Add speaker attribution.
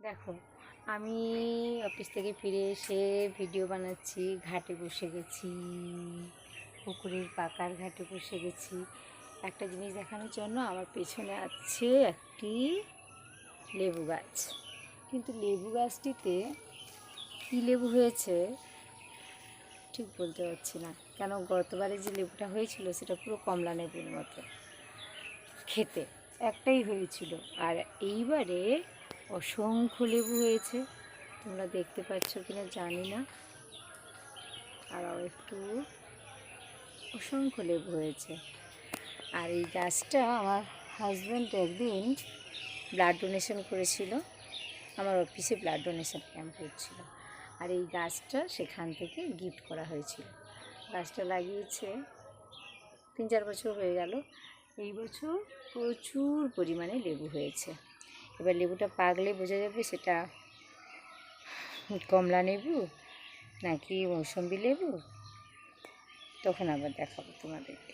Speaker 1: দেখো, আমি অফিস থেকে ফিরে এসে ভিডিও বানাচ্ছি। ঘাটে বসে গেছি, পুকুরের পাকার ঘাটে বসে গেছি একটা জিনিস দেখানোর জন্য। আমার পেছনে আছে একটি লেবু গাছ, কিন্তু লেবু গাছটিতে কী লেবু হয়েছে ঠিক বলতে পারছি না। কেন, গতবারে যে লেবুটা হয়েছিল সেটা পুরো কমলা লেবুর মতো খেতে, একটাই হয়েছিল। আর এইবারে অসংখ্য লেবু হয়েছে, তোমরা দেখতে পাচ্ছ কিনা জানি না। আরও একটু অসংখ্য লেবু হয়েছে। আর এই গাছটা আমার হাজব্যান্ড একদিন ব্লাড ডোনেশন করেছিল, আমার অফিসে ব্লাড ডোনেশন ক্যাম্প হচ্ছিল, আর এই গাছটা সেখান থেকে গিফট করা হয়েছিল। গাছটা লাগিয়েছে 3-4 বছর হয়ে গেল। এই বছর প্রচুর পরিমাণে লেবু হয়েছে। এবার লেবুটা পাকলে বোঝা যাবে সেটা কমলা লেবু নাকি মৌসুম্বি লেবু, তখন আবার দেখাবো তোমাদেরকে।